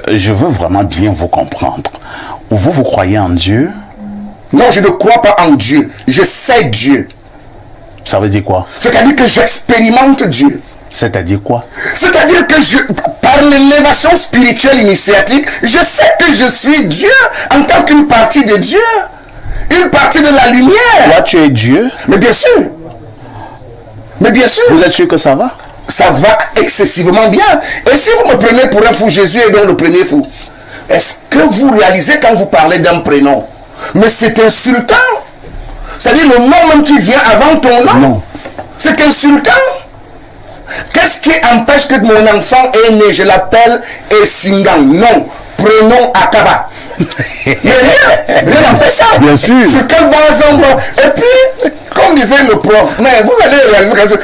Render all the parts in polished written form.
je veux vraiment bien vous comprendre. Vous croyez en Dieu? Non, je ne crois pas en Dieu. Je sais Dieu. Ça veut dire quoi? C'est-à-dire que j'expérimente Dieu. C'est-à-dire quoi? C'est-à-dire que par l'élévation spirituelle initiatique, je sais que je suis Dieu en tant qu'une partie de Dieu. Une partie de la lumière. Toi, tu es Dieu? Mais bien sûr. Mais bien sûr. Vous êtes sûr que ça va? Ça va excessivement bien. Et si vous me prenez pour un fou, Jésus est donc le premier fou. Est-ce que vous réalisez quand vous parlez d'un prénom? Mais c'est insultant. C'est-à-dire le nom même qui vient avant ton nom. Non. C'est insultant. Qu'est-ce qui empêche que mon enfant est né? Je l'appelle Essingang. Non. Prénom Akaba. Mais rien n'empêche ça. Bien sûr. C'est quel bon. Et puis, comme disait le prof, mais vous allez réaliser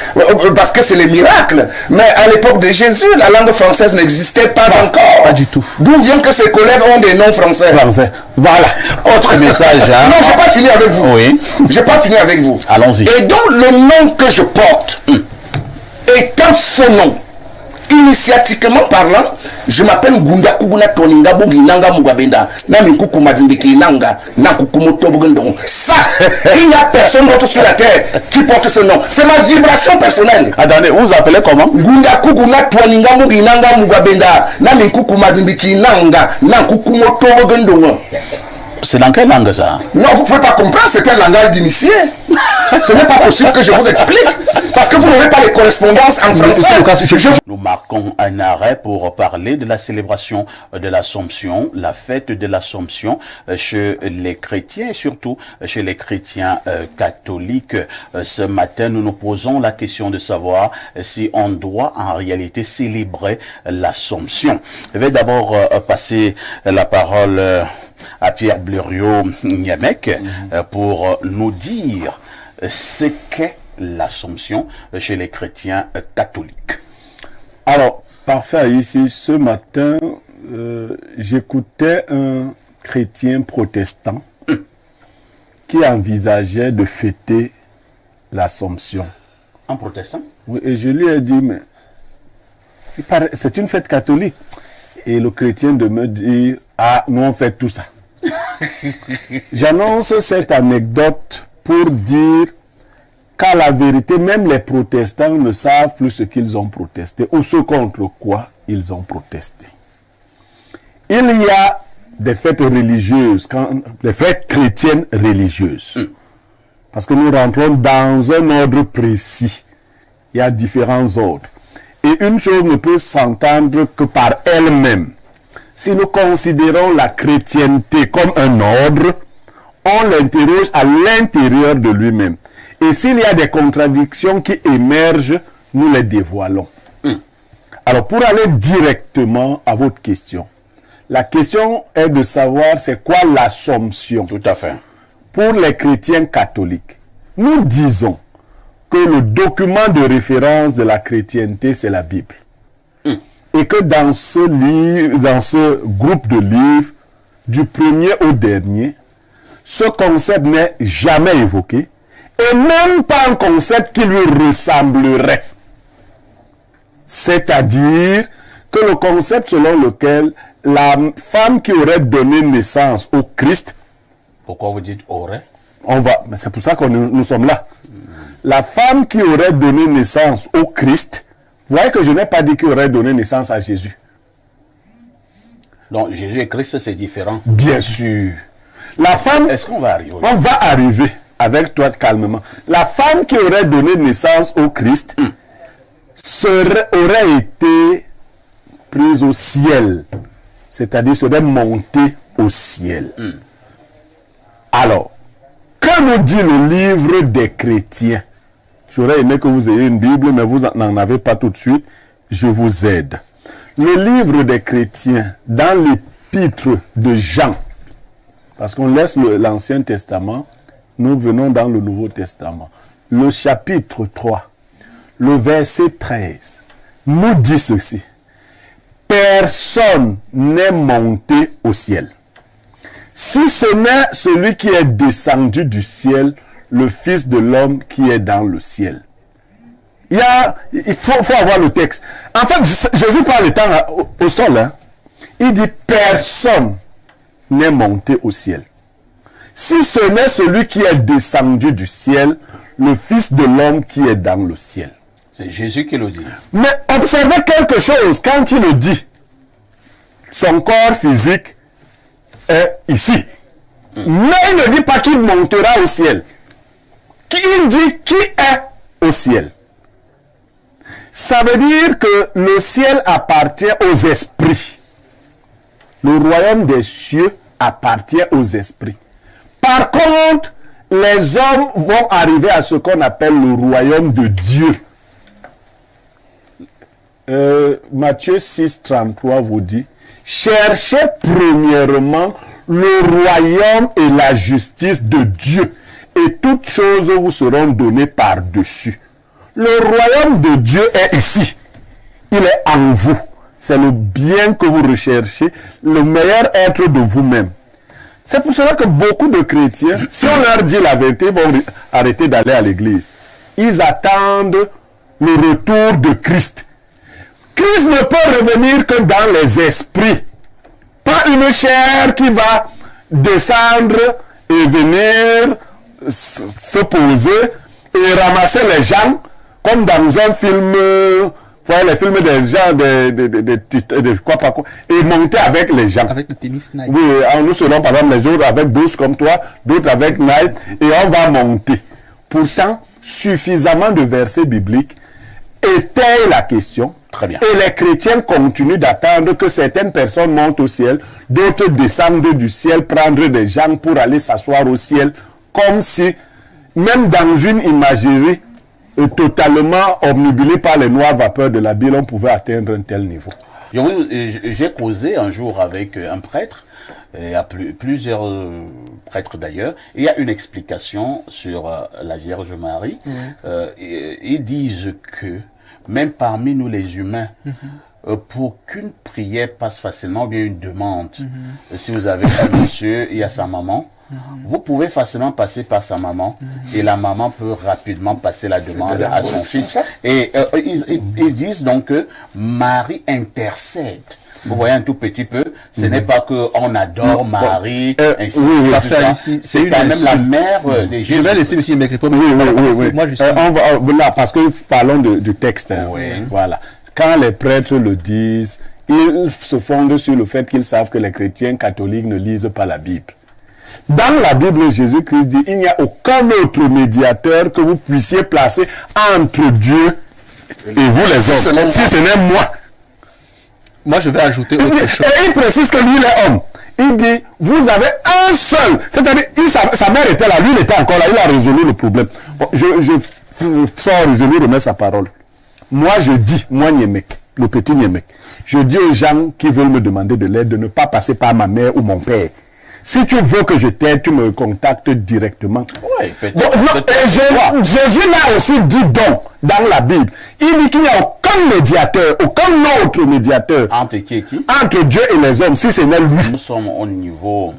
parce que c'est les miracles. Mais à l'époque de Jésus, la langue française n'existait pas encore. Pas du tout. D'où vient que ses collègues ont des noms français? Français. Voilà. Autre message. Hein? Non, j'ai pas fini avec vous. Oui. J'ai pas fini avec vous. Allons-y. Et donc, le nom que je porte est un faux nom. Initiatiquement parlant, je m'appelle Ngunda Kuguna Toninga Buginanga Mugabenda. Namikuku Mazimbiki Nanga, Nakukumoto Bugundong. Ça, il n'y a personne d'autre sur la terre qui porte ce nom. C'est ma vibration personnelle. Attendez, vous vous appelez comment? Ngunda Kuguna Toninga Buginanga Mugabenda. Namikuku Mazimbiki Nanga, Nakukumoto Bugundong. C'est dans quelle langue ça? Non, vous ne pouvez pas comprendre, c'est un langage d'initié. Ce n'est pas possible que je vous explique. Parce que vous n'aurez pas les correspondances en français. Nous marquons un arrêt pour parler de la célébration de l'Assomption, la fête de l'Assomption chez les chrétiens et surtout chez les chrétiens catholiques. Ce matin, nous nous posons la question de savoir si on doit en réalité célébrer l'Assomption. Je vais d'abord passer la parole à Pierre Blériot-Niamec pour nous dire ce qu'est l'Assomption chez les chrétiens catholiques. Alors, parfait, ici, ce matin, j'écoutais un chrétien protestant qui envisageait de fêter l'Assomption. Un protestant? Oui, et je lui ai dit, mais c'est une fête catholique. Et le chrétien de me dire, ah, nous on fait tout ça. J'annonce cette anecdote pour dire qu'à la vérité, même les protestants ne savent plus ce qu'ils ont protesté ou ce contre quoi ils ont protesté. Il y a des fêtes religieuses, des fêtes chrétiennes religieuses. Parce que nous rentrons dans un ordre précis. Il y a différents ordres. Et une chose ne peut s'entendre que par elle-même. Si nous considérons la chrétienté comme un ordre, on l'interroge à l'intérieur de lui-même. Et s'il y a des contradictions qui émergent, nous les dévoilons. Alors, pour aller directement à votre question, la question est de savoir c'est quoi l'Assomption. Tout à fait. Pour les chrétiens catholiques, nous disons que le document de référence de la chrétienté, c'est la Bible. Et que dans ce livre, dans ce groupe de livres, du premier au dernier, ce concept n'est jamais évoqué, et même pas un concept qui lui ressemblerait. C'est-à-dire que le concept selon lequel la femme qui aurait donné naissance au Christ, pourquoi vous dites aurait? Mais c'est pour ça que nous sommes là. La femme qui aurait donné naissance au Christ, vous voyez que je n'ai pas dit qu'il aurait donné naissance à Jésus. Donc Jésus et Christ, c'est différent. Bien sûr. La femme... Est-ce qu'on va arriver? On va arriver avec toi calmement. La femme qui aurait donné naissance au Christ aurait été prise au ciel. C'est-à-dire serait montée au ciel. Alors, que nous dit le livre des chrétiens? J'aurais aimé que vous ayez une Bible, mais vous n'en avez pas tout de suite. Je vous aide. Le livre des chrétiens, dans l'épître de Jean, parce qu'on laisse l'Ancien Testament, nous venons dans le Nouveau Testament. Le chapitre 3, le verset 13, nous dit ceci. Personne n'est monté au ciel. Si ce n'est celui qui est descendu du ciel, le Fils de l'homme qui est dans le ciel. Il faut avoir le texte. En fait, Jésus parle étant au sol. Hein. Il dit personne n'est monté au ciel. Si ce n'est celui qui est descendu du ciel, le Fils de l'homme qui est dans le ciel. C'est Jésus qui le dit. Mais observez quelque chose quand il le dit. Son corps physique est ici. Mais il ne dit pas qu'il montera au ciel. Il dit qui est au ciel. Ça veut dire que le ciel appartient aux esprits. Le royaume des cieux appartient aux esprits. Par contre, les hommes vont arriver à ce qu'on appelle le royaume de Dieu. Matthieu 6, 33 vous dit, cherchez premièrement le royaume et la justice de Dieu, et toutes choses vous seront données par-dessus. Le royaume de Dieu est ici. Il est en vous. C'est le bien que vous recherchez, le meilleur être de vous-même. C'est pour cela que beaucoup de chrétiens, si on leur dit la vérité, vont arrêter d'aller à l'église. Ils attendent le retour de Christ. Christ ne peut revenir que dans les esprits. Pas une chair qui va descendre et venir se poser et ramasser les gens comme dans un film, voyez les films des gens, de quoi pas quoi, et monter avec les gens. Avec le tennis night. Oui, nous serons par exemple les autres avec 12 comme toi, d'autres avec Night, et on va monter. Pourtant, suffisamment de versets bibliques étayent la question. Très bien. Et les chrétiens continuent d'attendre que certaines personnes montent au ciel, d'autres descendent du ciel, prendre des gens pour aller s'asseoir au ciel, comme si, même dans une imagerie totalement omnibulée par les noires vapeurs de la Bible, on pouvait atteindre un tel niveau. J'ai causé un jour avec un prêtre, et à plusieurs prêtres d'ailleurs, et il y a une explication sur la Vierge Marie. Ils disent que même parmi nous les humains, pour qu'une prière passe facilement, ou bien une demande, si vous avez un monsieur, il y a sa maman, vous pouvez facilement passer par sa maman, et la maman peut rapidement passer la demande à son fils. Et ils disent donc que Marie intercède. Vous voyez un tout petit peu, ce n'est pas qu'on adore Marie, ainsi de suite. C'est quand même la mère des Jésus. Je vais laisser M. Mbek répondre. Moi, je suis... là, parce que parlons du texte. Hein. Voilà. Quand les prêtres le disent, ils se fondent sur le fait qu'ils savent que les chrétiens catholiques ne lisent pas la Bible. Dans la Bible, Jésus-Christ dit, il n'y a aucun autre médiateur que vous puissiez placer entre Dieu et vous les hommes, si ce n'est moi. Moi, je vais ajouter autre chose. Et il précise que lui, il est homme. Il dit, vous avez un seul. C'est-à-dire, sa mère était là, lui, il était encore là, il a résolu le problème. Bon, je sors, je lui remets sa parole. Moi, je dis, moi, Niemek, le petit Niemek, je dis aux gens qui veulent me demander de l'aide de ne pas passer par ma mère ou mon père. Si tu veux que je t'aide, tu me contactes directement. Oui, Jésus l'a aussi dit donc dans la Bible. Il dit qu'il n'y a aucun médiateur, aucun autre médiateur entre qui et qui? Entre Dieu et les hommes, si ce n'est lui. Nous sommes au niveau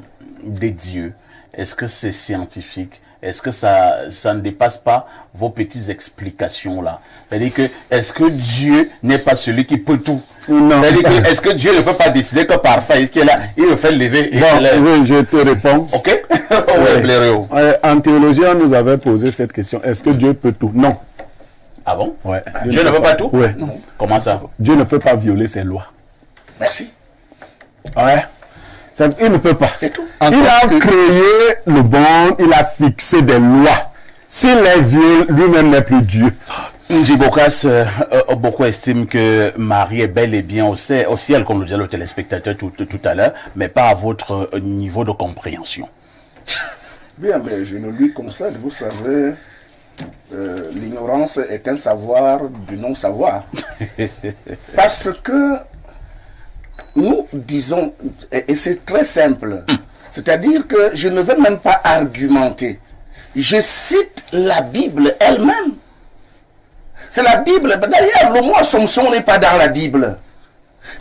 des dieux. Est-ce que c'est scientifique? Est-ce que ça ne dépasse pas vos petites explications là? C'est-à-dire que, est-ce que Dieu n'est pas celui qui peut tout? Non. C'est-à-dire que, est-ce que Dieu ne peut pas décider que parfois, est-ce qu'il est là, il le fait lever et oui, je te réponds. Ok? En théologie, on nous avait posé cette question. Est-ce que Dieu peut tout? Non. Ah bon? Ouais. Dieu ne peut pas tout? Oui. Comment ça? Dieu ne peut pas violer ses lois. Merci. Ouais. Il ne peut pas. C'est tout. Il a créé le monde, il a fixé des lois. S'il les viole, lui-même n'est plus Dieu. Njibokas, beaucoup estiment que Marie est bel et bien au ciel, comme le disait le téléspectateur tout à l'heure, mais pas à votre niveau de compréhension. Bien, mais je le lis comme ça, vous savez, l'ignorance est un savoir du non-savoir. Parce que nous disons, et c'est très simple, c'est-à-dire que je ne vais même pas argumenter. Je cite la Bible elle-même. C'est la Bible. D'ailleurs, le mot Assomption n'est pas dans la Bible.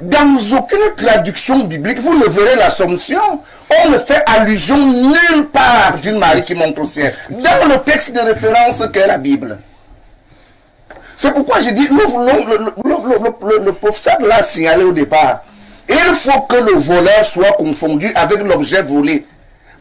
Dans aucune traduction biblique, vous ne verrez l'Assomption. On ne fait allusion nulle part d'une Marie qui monte au ciel. Dans le texte de référence qu'est la Bible. C'est pourquoi j'ai dit, nous voulons, le professeur l'a signalé au départ. Il faut que le voleur soit confondu avec l'objet volé.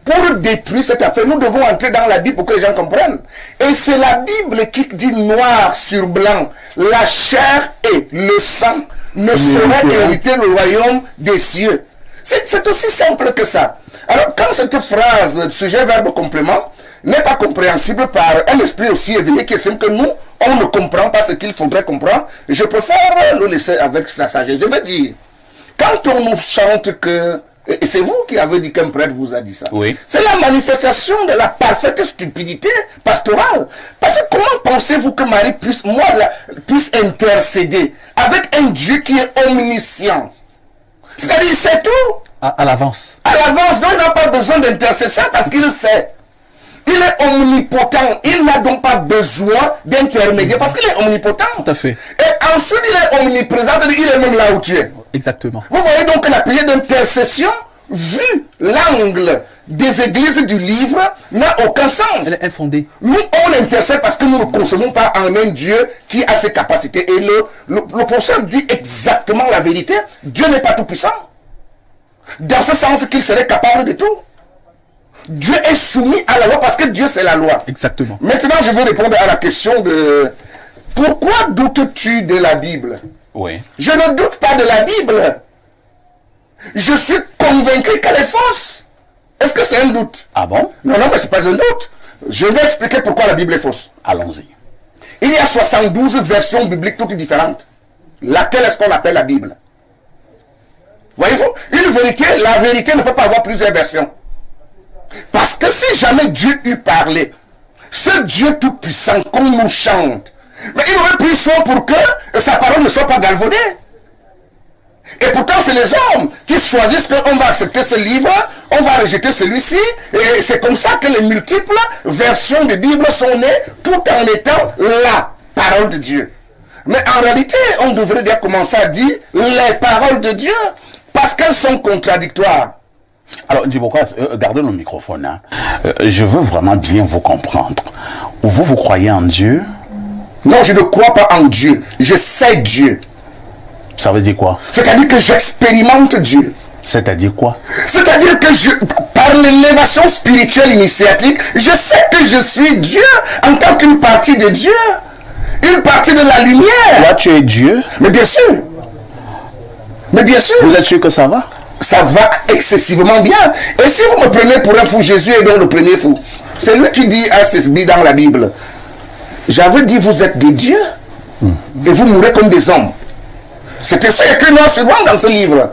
Pour détruire cette affaire, nous devons entrer dans la Bible pour que les gens comprennent. Et c'est la Bible qui dit noir sur blanc, la chair et le sang ne sauraient hériter le royaume des cieux. C'est aussi simple que ça. Alors, quand cette phrase, sujet, verbe, complément, n'est pas compréhensible par un esprit aussi éveillé qui estime que nous, on ne comprend pas ce qu'il faudrait comprendre, je préfère le laisser avec sa sagesse. Je veux dire, quand on nous chante que, et c'est vous qui avez dit qu'un prêtre vous a dit ça, oui. C'est la manifestation de la parfaite stupidité pastorale. Parce que comment pensez-vous que Marie puisse intercéder avec un Dieu qui est omniscient? C'est-à-dire, c'est tout. À l'avance. À l'avance, donc il n'a pas besoin d'intercesseur parce qu'il sait. Il est omnipotent. Il n'a donc pas besoin d'intermédiaire parce qu'il est omnipotent. Tout à fait. Et ensuite, il est omniprésent, c'est-à-dire qu'il est même là où tu es. Exactement. Vous voyez donc que la prière d'intercession, vu l'angle des églises du livre, n'a aucun sens. Elle est infondée. Nous, on intercède parce que nous ne concevons pas en un Dieu qui a ses capacités. Et le professeur dit exactement la vérité. Dieu n'est pas tout puissant. Dans ce sens qu'il serait capable de tout. Dieu est soumis à la loi parce que Dieu c'est la loi. Exactement. Maintenant, je veux répondre à la question de pourquoi doutes-tu de la Bible? Oui. Je ne doute pas de la Bible. Je suis convaincu qu'elle est fausse. Est-ce que c'est un doute? Ah bon? Non, mais c'est pas un doute. Je vais expliquer pourquoi la Bible est fausse. Allons-y. Il y a 72 versions bibliques toutes différentes. Laquelle est-ce qu'on appelle la Bible? Voyez-vous? La vérité ne peut pas avoir plusieurs versions. Parce que si jamais Dieu eût parlé, ce Dieu tout-puissant qu'on nous chante, mais il aurait pris soin pour que sa parole ne soit pas galvaudée. Et pourtant, c'est les hommes qui choisissent qu'on va accepter ce livre, on va rejeter celui-ci, et c'est comme ça que les multiples versions de Bible sont nées, tout en étant la parole de Dieu. Mais en réalité, on devrait dire commencer à dire les paroles de Dieu, parce qu'elles sont contradictoires. Alors, Ndiboka, gardez le microphone. Hein. Je veux vraiment bien vous comprendre. Vous croyez en Dieu? Non, je ne crois pas en Dieu. Je sais Dieu. Ça veut dire quoi? C'est-à-dire que j'expérimente Dieu. C'est-à-dire quoi? C'est-à-dire que par l'élévation spirituelle initiatique, je sais que je suis Dieu en tant qu'une partie de Dieu. Une partie de la lumière. Toi, tu es Dieu? Mais bien sûr. Mais bien sûr. Vous êtes sûr que ça va? Ça va excessivement bien. Et si vous me prenez pour un fou, Jésus est donc le premier fou. C'est lui qui dit à Cesbi dans la Bible, j'avais dit vous êtes des dieux et vous mourrez comme des hommes. C'était ça écrit noir sur blanc dans ce livre.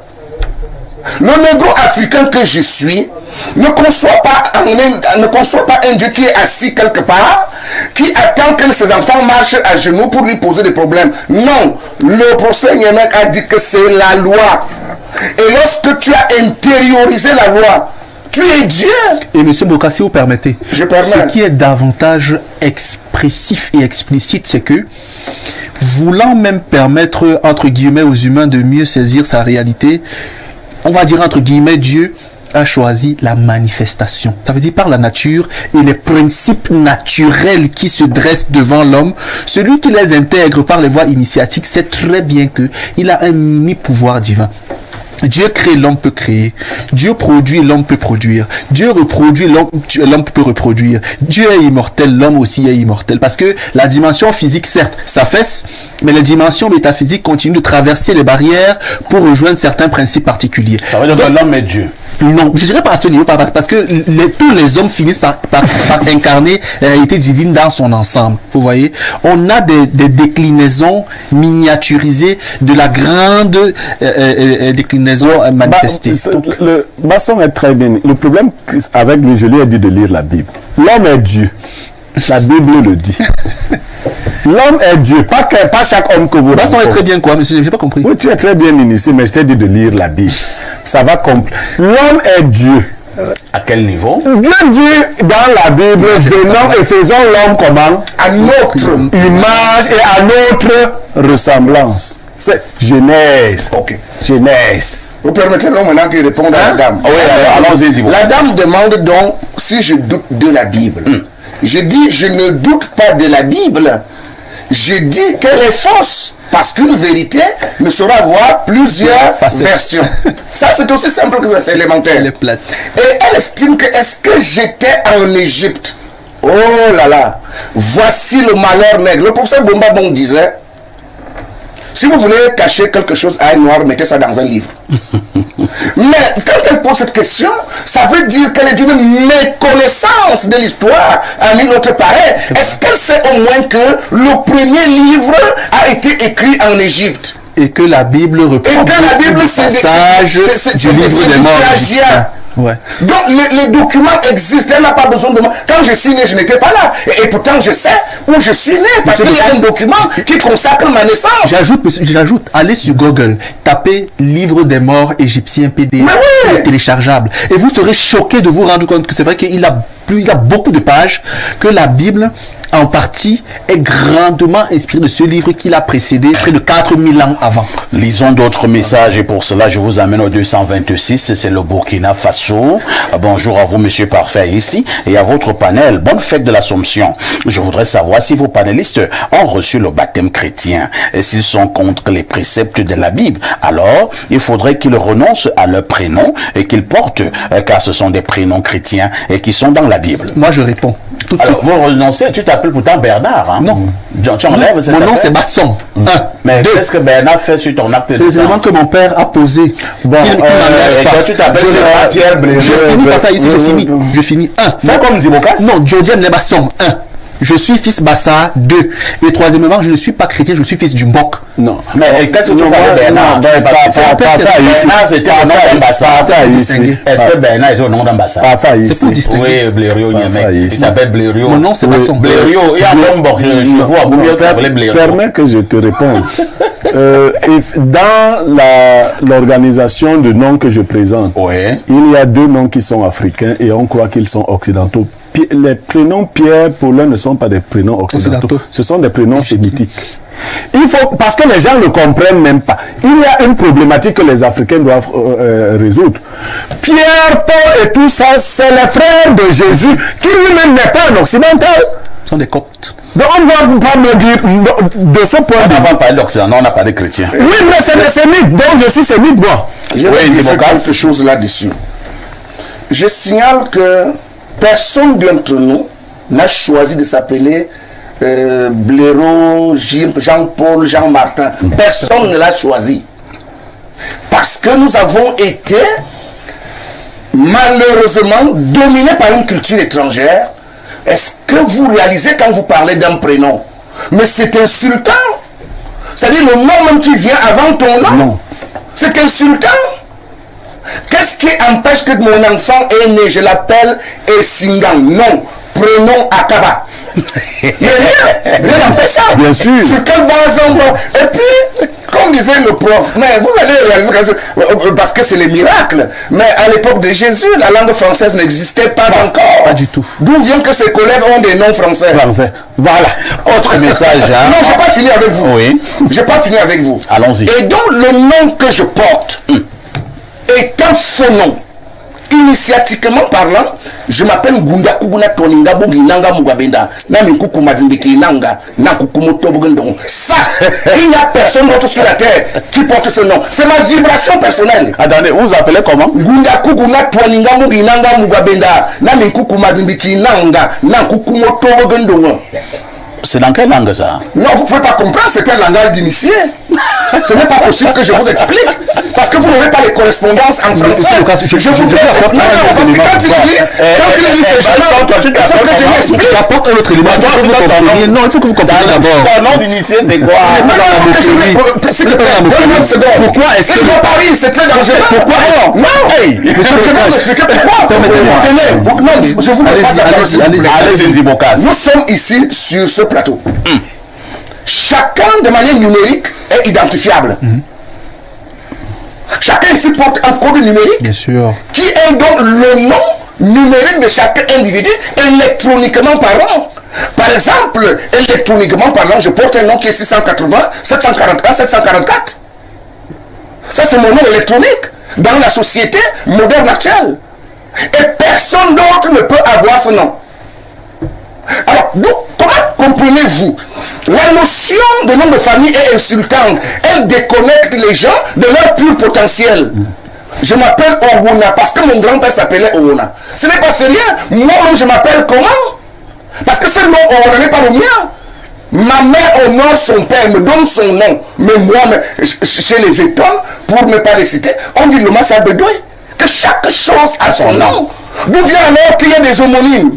Le négro-africain que je suis ne conçoit pas un Dieu qui est assis quelque part, qui attend que ses enfants marchent à genoux pour lui poser des problèmes. Non, le procès Niemek a dit que c'est la loi. Et lorsque tu as intériorisé la loi, tu es Dieu. Et M. Boka, si vous permettez, je permets. Ce qui est davantage expressif et explicite, c'est que, voulant même permettre, entre guillemets, aux humains de mieux saisir sa réalité, on va dire, entre guillemets, Dieu a choisi la manifestation. Ça veut dire par la nature et les principes naturels qui se dressent devant l'homme. Celui qui les intègre par les voies initiatiques sait très bien qu'il a un mini-pouvoir divin. Dieu crée, l'homme peut créer. Dieu produit, l'homme peut produire. Dieu reproduit, l'homme peut reproduire. Dieu est immortel, l'homme aussi est immortel. Parce que la dimension physique, certes, s'affaisse, mais la dimension métaphysique continue de traverser les barrières pour rejoindre certains principes particuliers. Ça veut dire que l'homme est Dieu. Non, je dirais pas à ce niveau, parce que tous les hommes finissent par incarner la réalité divine dans son ensemble. Vous voyez, on a des déclinaisons miniaturisées de la grande déclinaison manifestée. Le Basson est très bien. Le problème avec lui, je lui ai dit de lire la Bible. L'homme est Dieu. La Bible le dit. L'homme est Dieu, pas chaque homme que vous rencontrez. Basson est très bien quoi, monsieur, j'ai pas compris. Oui, tu es très bien initié, mais je t'ai dit de lire la Bible. Ça va comprendre. L'homme est Dieu. À quel niveau? Dieu dit dans la Bible, venons et faisons l'homme comment? À notre image et à notre ressemblance. C'est Genèse. Ok. Genèse. Vous permettez-nous maintenant qu'il réponde à la dame. Oui, allons-y, dis-moi. La dame demande donc si je doute de la Bible. Je dis, je ne doute pas de la Bible. j'ai dit qu'elle est fausse. Parce qu'une vérité ne saura avoir plusieurs versions. Ça, c'est aussi simple que ça, c'est élémentaire. Elle est plate. Et elle estime que est-ce que j'étais en Égypte? Oh là là, voici le malheur nègre. Le professeur Bomba Bong disait, si vous voulez cacher quelque chose à un noir, mettez ça dans un livre. Mais quand elle pose cette question, ça veut dire qu'elle est d'une méconnaissance de l'histoire à une autre pareille. Est-ce qu'elle sait au moins que le premier livre a été écrit en Égypte? Et que la Bible reprend Bible, c'est des passages du livre des morts. Ouais. Donc les documents existent, elle n'a pas besoin de moi. Quand je suis né, je n'étais pas là. Et pourtant, je sais où je suis né. Parce qu'il y a un document qui consacre ma naissance. J'ajoute, allez sur Google, tapez livre des morts égyptiens PDF téléchargeable. Et vous serez choqué de vous rendre compte que c'est vrai qu'il a beaucoup de pages, que la Bible en partie est grandement inspiré de ce livre qui l'a précédé près de 4000 ans avant. Lisons d'autres messages et pour cela je vous amène au 226, c'est le Burkina Faso. Bonjour à vous monsieur Parfait ici et à votre panel. Bonne fête de l'Assomption. Je voudrais savoir si vos panélistes ont reçu le baptême chrétien et s'ils sont contre les préceptes de la Bible. Alors il faudrait qu'ils renoncent à leur prénom et qu'ils portent, car ce sont des prénoms chrétiens et qui sont dans la Bible. Moi je réponds. Alors, vous renoncez, tu t'appelles pourtant Bernard, hein? Non. Tu enlèves cette Mon nom affaire? c'est Basson. Mais qu'est-ce que Bernard fait sur ton acte de C'est les éléments naissance? que mon père a posé. Bon, Il m'engage pas. Toi, tu t'appelles Pierre Bléré. Je finis par ça ici, je finis 1. Fais comme Zibokas? Non, Djodjem Lebasson 1. Je suis fils Bassa 2. Et troisièmement, je ne suis pas chrétien, je suis fils du Mbok. Non. Mais qu'est-ce que tu fais avec Bernard? Bernard, c'était au nom d'Ambassa. Est-ce que Bernard était au nom d'Ambassa? C'est pour distinguer. Oui, Blériot, il s'appelle Blériot. Mon nom c'est Basson. Blériot, il y a un Mbok, je vois, vous mieux t'appeler Blériot. Permets que je te réponde. Dans l'organisation de noms que je présente, il y a 2 noms qui sont africains et on croit qu'ils sont occidentaux. Les prénoms Pierre pour l'un ne sont pas des prénoms occidentaux, ce sont des prénoms sémitiques. Il faut, parce que les gens ne comprennent même pas. Il y a une problématique que les Africains doivent résoudre. Pierre, Paul et tout ça, c'est les frères de Jésus qui lui-même n'est pas un occidental. Ce sont des coptes. Donc on ne va pas me dire de ce point de vue. On n'a pas parlé d'Occident, non, on n'a parlé chrétien. Oui, mais c'est des sémites, donc je suis sémite, moi. Je vais dire quelque chose là-dessus. Je signale que personne d'entre nous n'a choisi de s'appeler Blaireau, Jean-Paul, Jean-Martin. Personne ne l'a choisi. Parce que nous avons été malheureusement dominés par une culture étrangère. Est-ce que vous réalisez quand vous parlez d'un prénom? Mais c'est insultant. C'est-à-dire le nom même qui vient avant ton nom. Non. C'est insultant. Qu'est-ce qui empêche que mon enfant est né? Je l'appelle Essingang. Non. Prénom Akaba. Mais rien n'empêche ça. Bien sûr. Sur quelle base on va? Et puis, comme disait le prof, mais vous allez réaliser parce que c'est les miracles. Mais à l'époque de Jésus, la langue française n'existait pas encore. Pas du tout. D'où vient que ses collègues ont des noms français? Voilà. Autre message, hein? Non, j'ai pas fini avec vous. Oui. J'ai pas fini avec vous. Allons-y. Et donc, le nom que je porte est un faux nom. Initiatiquement parlant, je m'appelle Ngunda Kuguna Toninga Boginanga Mugabenda. Namikuku Mazimbiki Nanga, Nakukumoto Bugundong. Ça, il n'y a personne d'autre sur la terre qui porte ce nom. C'est ma vibration personnelle. Attendez, vous vous appelez comment? Ngunda Kuguna Toninga Muginanga Mugabenda. Namikuku Mazimbiki Nanga, Nakukumoto Bugundong. C'est dans quelle langue ça? Non, vous ne pouvez pas comprendre, c'est un langage d'initié. Ce n'est pas possible que je vous explique. Parce que vous n'aurez pas les correspondances en français. Je vous dis, non, parce que quand il dit ces gens-là, il faut que je l'explique. J'apporte un autre élément. Non, il faut que vous compreniez d'abord. Ton nom d'initié, c'est quoi? Pourquoi est-ce que le Paris, c'est très dangereux? Pourquoi? Non, je vais vous expliquer pourquoi. Non, je vous laisse pas. Nous sommes ici sur ce plateau. Chacun de manière numérique est identifiable. Chacun ici porte un code numérique. Bien sûr. Qui est donc le nom numérique de chaque individu électroniquement parlant. Par exemple, électroniquement parlant, je porte un nom qui est 680, 741, 744. Ça, c'est mon nom électronique dans la société moderne actuelle. Et personne d'autre ne peut avoir ce nom. Alors, comment comprenez-vous, la notion de nom de famille est insultante. Elle déconnecte les gens de leur pur potentiel. Je m'appelle Owona parce que mon grand-père s'appelait Owona. Ce n'est pas sérieux. Moi-même, je m'appelle comment? Parce que ce nom Owona n'est pas le mien. Ma mère honore son père, me donne son nom. Mais moi, chez les étonnes, pour ne pas les citer, on dit le Massa Bedoué. Que chaque chose a son nom. D'où vient alors qu'il y a des homonymes?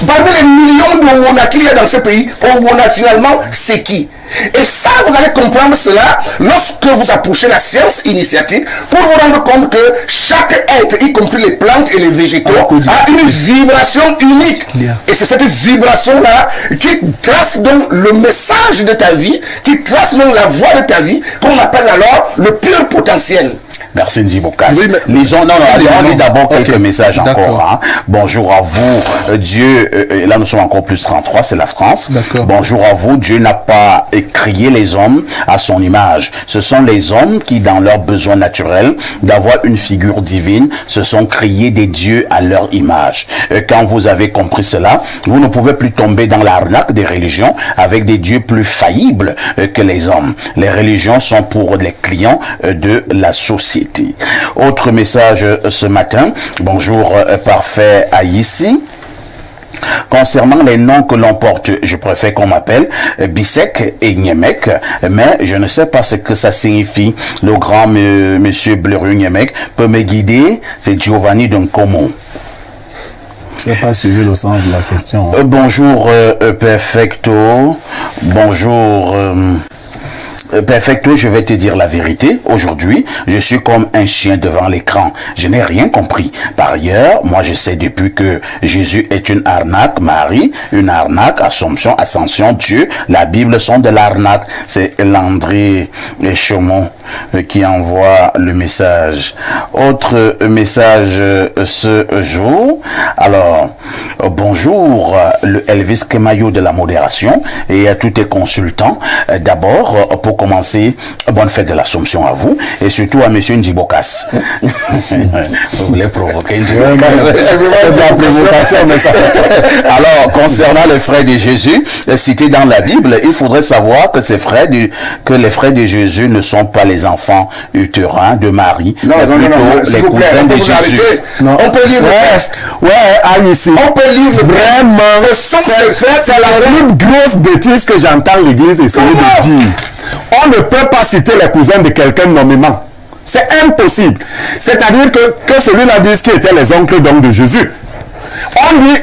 Parmi les millions de Owona qu'il y a dans ce pays, Owona finalement, c'est qui? Et ça, vous allez comprendre cela lorsque vous approchez la science initiatique pour vous rendre compte que chaque être, y compris les plantes et les végétaux, a une vibration unique. Et c'est cette vibration-là qui trace donc le message de ta vie, qui trace donc la voie de ta vie, qu'on appelle alors le pur potentiel. Merci Njibokas. Oui, mais... Lisons, on lit d'abord quelques messages encore. Hein. Bonjour à vous, Dieu, là nous sommes encore plus 33, c'est la France. Bonjour à vous, Dieu n'a pas créé les hommes à son image. Ce sont les hommes qui, dans leur besoin naturel d'avoir une figure divine, se sont créés des dieux à leur image. Quand vous avez compris cela, vous ne pouvez plus tomber dans l'arnaque des religions avec des dieux plus faillibles que les hommes. Les religions sont pour les clients de la société. Autre message ce matin. Bonjour, parfait Aïssi. Concernant les noms que l'on porte, je préfère qu'on m'appelle Bisek et Niemek, mais je ne sais pas ce que ça signifie. Le grand monsieur Bleru Niemek peut me guider. C'est Giovanni Doncomo. Je n'ai pas suivi le sens de la question. Bonjour, Perfecto. Bonjour... Perfecto, je vais te dire la vérité. Aujourd'hui, je suis comme un chien devant l'écran. Je n'ai rien compris. Par ailleurs, moi je sais depuis que Jésus est une arnaque, Marie, une arnaque, Assomption, Ascension, Dieu, la Bible sont de l'arnaque. C'est Landry Chaumont qui envoie le message. Autre message ce jour. Alors, bonjour, le Elvis Kemayo de la modération et à tous tes consultants. D'abord, pour commencer, bonne fête de l'Assomption à vous et surtout à monsieur Njibokas. Vous voulez provoquer Alors, concernant les frères de Jésus, cités dans la Bible, il faudrait savoir que les frères de Jésus ne sont pas les enfants utérins de Marie, non, les cousins de Jésus. On peut lire le texte. Ici. On peut lire le vraiment. C'est la plus grosse bêtise que j'entends l'Église essayer de dire. On ne peut pas citer les cousins de quelqu'un nommément. C'est impossible. C'est-à-dire que celui-là dit qui étaient les oncles donc de Jésus. On dit,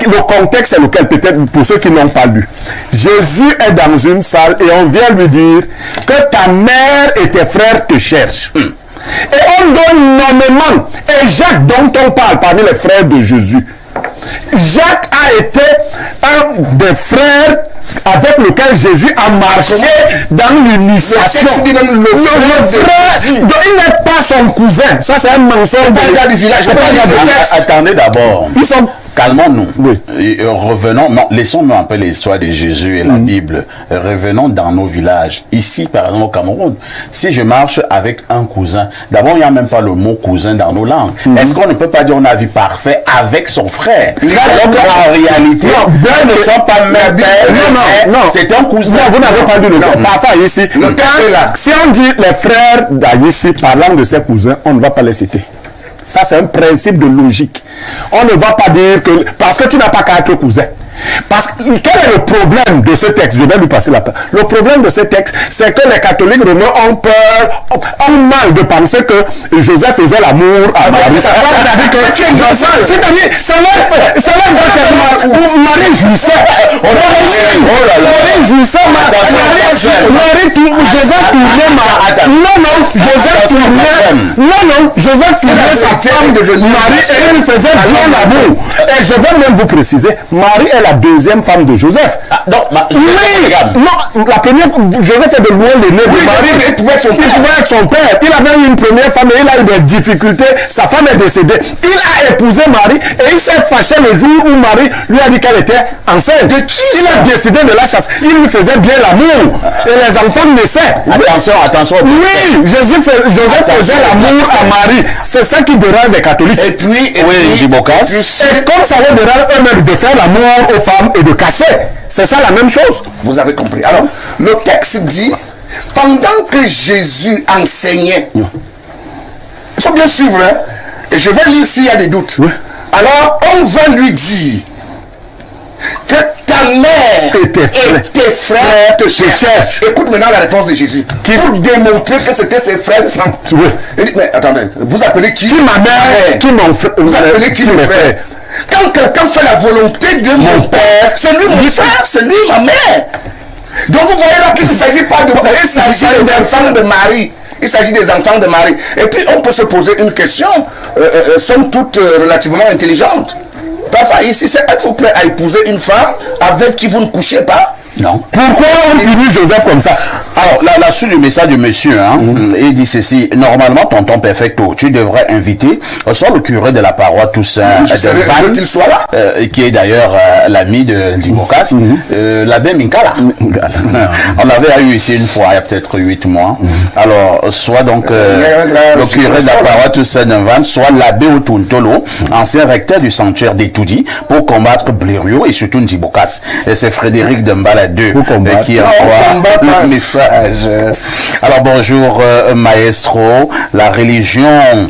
le contexte est lequel, peut-être pour ceux qui n'ont pas lu. Jésus est dans une salle et on vient lui dire que ta mère et tes frères te cherchent. Et on donne nommément. Et Jacques dont on parle parmi les frères de Jésus. Jacques a été un des frères avec lequel Jésus a marché dans l'initiation. Le frère, il n'est pas son cousin. Ça, c'est un mensonge. Attendez d'abord. Ils sont... Calmons-nous. Oui. Revenons. Non, laissons-nous un peu l'histoire de Jésus et la Bible. Revenons dans nos villages. Ici, par exemple, au Cameroun, si je marche avec un cousin, d'abord, il n'y a même pas le mot cousin dans nos langues. Est-ce qu'on ne peut pas dire on a vu parfait avec son frère? Alors qu'en réalité, ils ne sont pas même père. Non, c'est un cousin. Non, vous n'avez pas dit le cas. Parfois, ici, si on dit les frères d'Aïssi parlant de ses cousins, on ne va pas les citer. Ça, c'est un principe de logique. On ne va pas dire que... Parce que tu n'as pas qu'à être cousin. Parce que quel est le problème de ce texte? Je vais lui passer la parole. Le problème de ce texte, c'est que les catholiques romains ont peur, ont mal de penser que Joseph faisait l'amour à Marie. C'est-à-dire que ça va Marie jouissait. Marie jouissait. Joseph tournait sa femme de Marie et il faisait bien l'amour. Et je vais même vous préciser, Marie est la deuxième femme de Joseph. Non, la première, Joseph est de loin l'aîné de Marie. Il pouvait être son père. Il avait eu une première femme et il a eu des difficultés. Sa femme est décédée. Il a épousé Marie et il s'est fâché le jour où Marie lui a dit qu'elle était enceinte. Il a décidé de la chasser. Il lui faisait bien l'amour. Et les enfants naissaient. Attention. Oui, Joseph faisait l'amour à Marie. C'est ça qui dérange les catholiques. Et puis Njibokas. Et comme ça va déranger eux-mêmes de faire l'amour aux femmes et de cacher. C'est ça la même chose. Vous avez compris. Alors, le texte dit, pendant que Jésus enseignait, il faut bien suivre, hein, et je vais lire s'il y a des doutes. Oui. Alors, on va lui dire que ta mère et tes frères te cherchent. Écoute maintenant la réponse de Jésus. Pour démontrer que c'était ses frères. Oui. Il dit, mais attendez, vous appelez qui ma mère? Qui mon frère? Vous appelez qui mon frère? Quand quelqu'un fait la volonté de mon père, c'est lui mon frère, c'est lui ma mère. Donc vous voyez là qu'il ne s'agit pas de... Il s'agit des enfants de Marie. Il s'agit des enfants de Marie. Et puis on peut se poser une question, somme toute relativement intelligente. Parfois ici, c'est êtes-vous prêt à épouser une femme avec qui vous ne couchez pas? Non. Pourquoi on punit Joseph comme ça? Alors, la suite du message du monsieur, hein, il dit ceci. Normalement, tonton Perfecto, tu devrais inviter soit le curé de la paroisse Toussaint de qu'il soit là. Qui est d'ailleurs l'ami de Ndimokas, l'abbé Minkala. On l'avait eu ici une fois, il y a peut-être 8 mois. Alors, soit donc le curé de la paroisse Toussaint de Vannes, soit l'abbé Otuntolo, ancien recteur du sanctuaire d'Etoudi, pour combattre Blériot et surtout Ndimokas. Et c'est Frédéric Dembala qui envoie le message. Alors bonjour maestro, la religion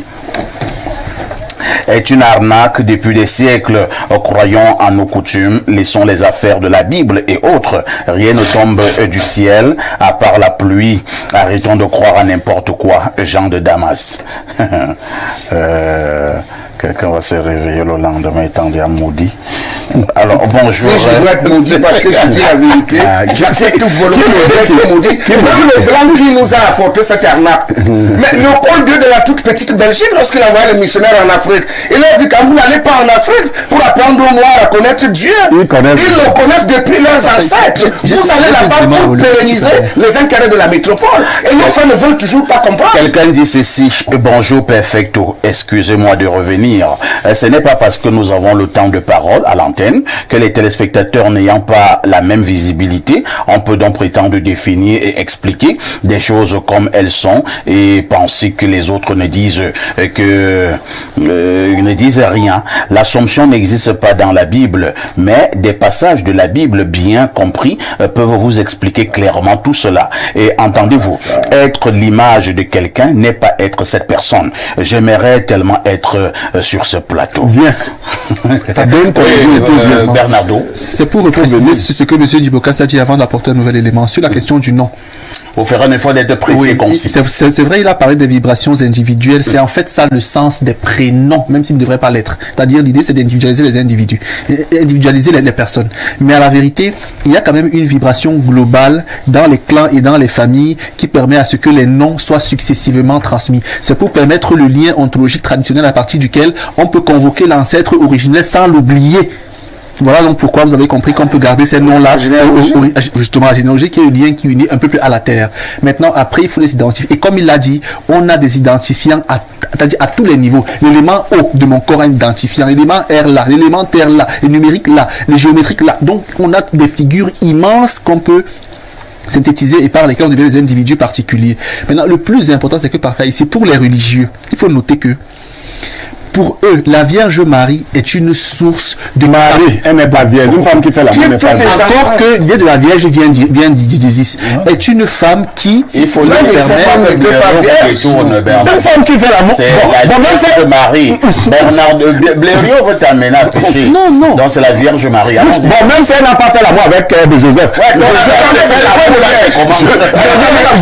est une arnaque depuis des siècles. Croyons en nos coutumes, laissons les affaires de la Bible et autres. Rien ne tombe du ciel à part la pluie. Arrêtons de croire à n'importe quoi. Jean de Damas. Quelqu'un va se réveiller le lendemain étant déjà maudit. Alors, bonjour. Si je dois être maudit parce que je dis la vérité, j'accepte volontairement d'être maudit. Même le grand qui nous a apporté cette arnaque. Mais Léopold II de la toute petite Belgique, lorsqu'il a envoyé les missionnaires en Afrique, il a dit quand vous n'allez pas en Afrique pour apprendre aux Noirs à connaître Dieu. Ils le connaissent depuis leurs ancêtres. Vous allez là-bas pour pérenniser les intérêts de la métropole. Et nos frères ne veulent toujours pas comprendre. Quelqu'un dit ceci. Bonjour Perfecto. Excusez-moi de revenir. Ce n'est pas parce que nous avons le temps de parole à l'antenne que les téléspectateurs n'ayant pas la même visibilité, on peut donc prétendre définir et expliquer des choses comme elles sont et penser que les autres ne disent rien. L'Assomption n'existe pas dans la Bible, mais des passages de la Bible bien compris peuvent vous expliquer clairement tout cela. Et entendez-vous, être l'image de quelqu'un n'est pas être cette personne. J'aimerais tellement être sur ce plateau. Viens. Bernardo. C'est pour préciser ce que M. Ndimokas a dit avant d'apporter un nouvel élément sur la question du nom. Vous ferez un effort d'être précis et concis. C'est vrai, il a parlé des vibrations individuelles. C'est en fait ça le sens des prénoms, même s'ils ne devraient pas l'être. C'est-à-dire l'idée c'est d'individualiser les individus, individualiser les personnes. Mais à la vérité, il y a quand même une vibration globale dans les clans et dans les familles qui permet à ce que les noms soient successivement transmis. C'est pour permettre le lien ontologique traditionnel à partir duquel on peut convoquer l'ancêtre originel sans l'oublier. Voilà donc pourquoi vous avez compris qu'on peut garder ces noms-là, justement la généalogie qui est le lien qui unit un peu plus à la terre. Maintenant, après, il faut les identifier. Et comme il l'a dit, on a des identifiants à tous les niveaux. L'élément O de mon corps est un identifiant, l'élément R là, l'élément terre là, le numérique là, le géométrique là. Donc, on a des figures immenses qu'on peut synthétiser et par lesquelles on devient des individus particuliers. Maintenant, le plus important, c'est que parfois ici, pour les religieux, il faut noter que pour eux, la Vierge Marie est une source de Marie. Elle n'est pas vierge. Une femme qui fait la même femme. Encore que l'idée de la Vierge vient d'Isis. Est une femme qui. Il faut le permettre. Une femme qui fait l'amour. C'est la Vierge Marie. Bernard Blériot veut t'amener à pécher. Non. Donc c'est la Vierge Marie. Bon, même si elle n'a pas fait l'amour avec Joseph.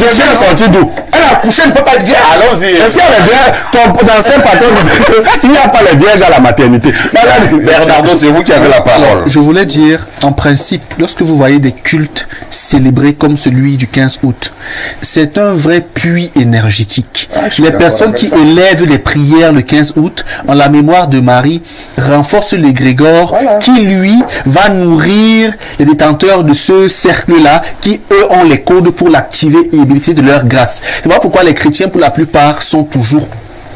Joseph est sorti d'où? Elle a accouché, elle ne peut pas être vierge. Allons-y. Est-ce qu'elle est vierge? Dans saint patron, il n'y a pas les vierges à la maternité. Bernardo, c'est vous qui avez la parole. Je voulais dire, en principe, lorsque vous voyez des cultes célébrés comme celui du 15 août, c'est un vrai puits énergétique. Les personnes qui élèvent les prières le 15 août en la mémoire de Marie renforcent l'égrégore qui, lui, va nourrir les détenteurs de ce cercle-là qui, eux, ont les codes pour l'activer et bénéficier de leur grâce. C'est pourquoi les chrétiens, pour la plupart, sont toujours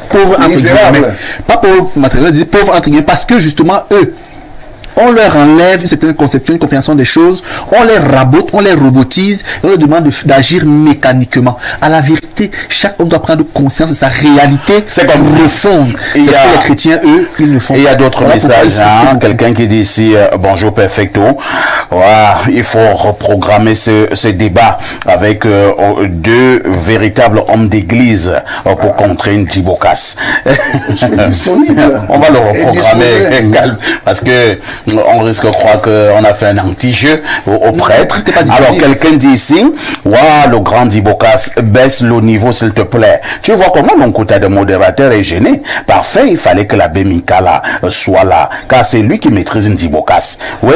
pauvres entre guillemets. Pas pauvres matériellement, pauvres entre guillemets, parce que justement, eux on leur enlève une certaine conception, une compréhension des choses, on les rabote, on les robotise, et on leur demande d'agir mécaniquement. À la vérité, chaque homme doit prendre conscience de sa réalité, C'est comme profonde. C'est ce que les chrétiens, eux, ils ne font pas. Il y a d'autres Voilà pourquoi messages. ils souffrent beaucoup. Quelqu'un qui dit ici, bonjour Perfecto. Voilà, il faut reprogrammer ce débat avec deux véritables hommes d'église pour contrer une Djibokas. Je suis disponible. On va le Et reprogrammer disposé. parce que on risque de croire qu'on a fait un anti-jeu au prêtre. t'es pas disponible. Alors quelqu'un dit ici, waouh, le grand Djibokas, baisse le niveau s'il te plaît. Tu vois comment mon quota de modérateur est gêné. Parfait, il fallait que l'abbé Mikala soit là, car c'est lui qui maîtrise une Djibokas. Oui,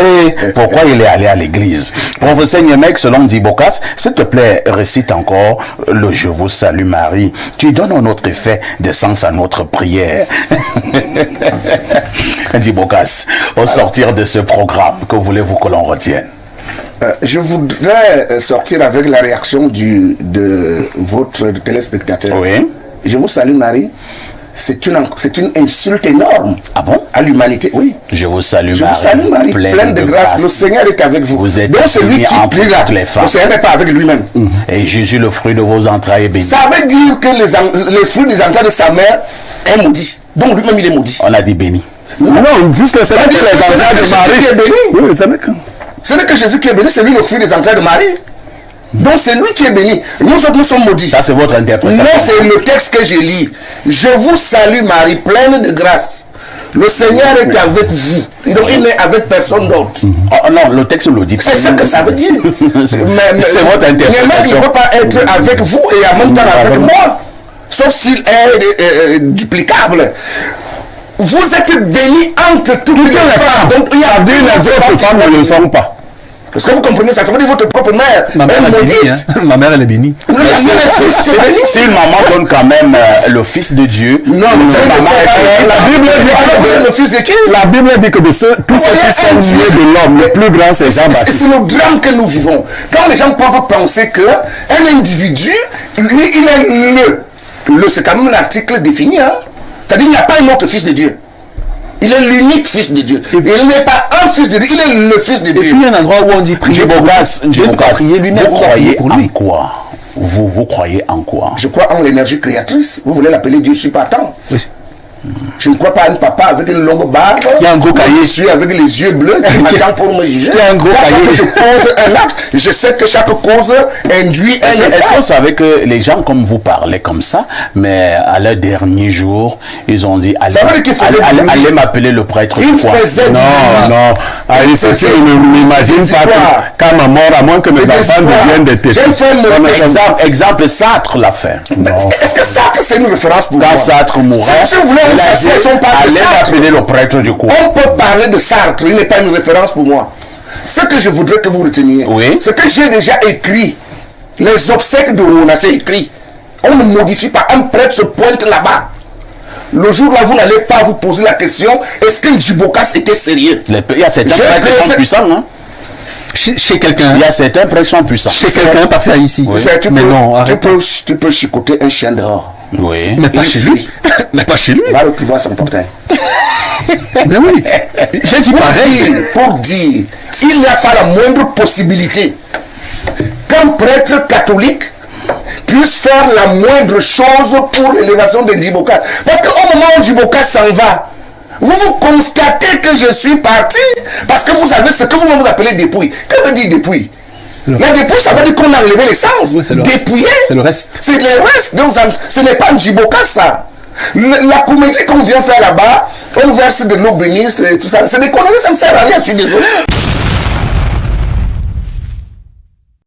pourquoi il est allé à l'église? Professeur Niemek, selon Djibokas, s'il te plaît, récite encore le Je vous salue Marie. Tu donnes un autre effet de sens à notre prière. Djibokas, au sortir de ce programme, que voulez-vous que l'on retienne? Je voudrais sortir avec la réaction de votre téléspectateur. Oui. Je vous salue Marie. C'est une insulte énorme. Ah bon? À l'humanité, oui. Je vous salue Je Marie. vous salue Marie, pleine de grâce. Le Seigneur est avec vous. Vous êtes donc c'est lui bénie qui entre prie là. toutes les femmes. Le Seigneur n'est pas avec lui-même. Et Jésus, le fruit de vos entrailles, est béni. Ça veut dire que les fruits des entrailles de sa mère est maudit. Donc lui-même il est maudit. On a dit béni. Non, puisque c'est vrai que les entrailles de Jésus qui est Marie. béni. Oui, c'est vrai que. Ce n'est que Jésus qui est béni, c'est lui le fruit des entrailles de Marie. Donc c'est lui qui est béni. Nous autres, nous sommes maudits. Ça, c'est votre interprétation. Non, c'est le texte que je lis. Je vous salue Marie, pleine de grâce. Le Seigneur est avec vous. Donc il n'est avec personne d'autre. Oh, non, le texte le dit. C'est ce que ça veut dire. C'est votre interprétation. Mais il ne peut pas être avec vous et en même temps avec moi. Sauf s'il est duplicable. Vous êtes bénis entre toutes les femmes. Donc il y a Dit les autres femmes ne le sont pas. Parce que vous comprenez ça, ça veut dire votre propre mère. Ma mère, elle est bénie. maudite. Hein. Ma mère, elle est bénie. Non, la mère est bénie. Si une maman donne quand même le Fils de Dieu, Non, mais cette maman est La Bible dit Alors vous êtes que le fils de qui? la Bible dit que de ceux, tous ceux qui sont nés de l'homme, le plus grand c'est Et Jean-Baptiste. c'est le drame que nous vivons. Quand les gens peuvent penser qu'un individu, lui, il est le c'est quand même un article défini, hein. C'est-à-dire qu'il n'y a pas un autre fils de Dieu. Il est l'unique fils de Dieu. Il n'est pas un fils de Dieu, il est le fils de Et Dieu. puis il y a un endroit où on dit prier. Dieu doit prier lui-même. Vous on doit prier croyez pour en lui. quoi? Vous croyez en quoi? Je crois en l'énergie créatrice. Vous voulez l'appeler Dieu, je suis partant. Oui. Je ne crois pas à un papa avec une longue barbe. Il y a un gros cahier. Je suis avec les yeux bleus qui m'attend pour me juger. Il y a un gros Chaque fois cahier. que je pose un acte, je sais que chaque cause induit un Est-ce que effet. vous savez que les gens comme vous parlaient comme ça, mais à leur dernier jour, ils ont dit allez, Ça veut dire qu'ils faisaient allez, du bruit. allez m'appeler le prêtre Il de quoi? faisait du Non, bruit. non. Allez, c'est sûr, je ne m'imagine C'est pas quoi? qu'à ma mort, à moins que mes C'est des enfants histoires. deviennent des têtes. J'ai fait mon Exemple, Sartre l'a fait. Est-ce que Sartre c'est une référence pour Quand moi? Sartre mourait, Si vous voulez, on il a s'assoit dit, si on parle de allez Sartre. m'appeler le prêtre du quoi? On peut parler de Sartre, il n'est pas une référence pour moi. Ce que je voudrais que vous reteniez, Oui. ce que j'ai déjà écrit, les obsèques de Rona, c'est écrit. On ne modifie pas, un prêtre se pointe là-bas. Le jour là, vous n'allez pas vous poser la question, est-ce que Djibokas était sérieux? Il y a certains J'ai prêtres qui sont créé- puissants, hein? Chez quelqu'un. Il y a certains prêtres qui sont puissants. Chez quelqu'un, pas fait ici. Tu Mais peux- non, tu arrête. peux, tu peux chicoter un chien dehors. Oui. Mais pas Il chez fuit. lui. Mais pas chez lui. Va retrouver son portail. Mais oui. J'ai dit pareil. Pour dire qu'il n'y a pas la moindre possibilité qu'un prêtre catholique puisse faire la moindre chose pour l'élévation de Djibokas. Parce qu'au moment où Djibokas s'en va, vous constatez que je suis parti parce que vous savez ce que vous appelez dépouille. Que veut dire dépouille? La dépouille, ça veut dire qu'on a enlevé l'essence. Oui, c'est le reste. Dépouillé. C'est le reste. C'est le reste. Donc, ce n'est pas Djibokas, ça. La comédie qu'on vient faire là-bas, on verse de l'eau béniste et tout ça. C'est des conneries, ça ne sert à rien, je suis désolé.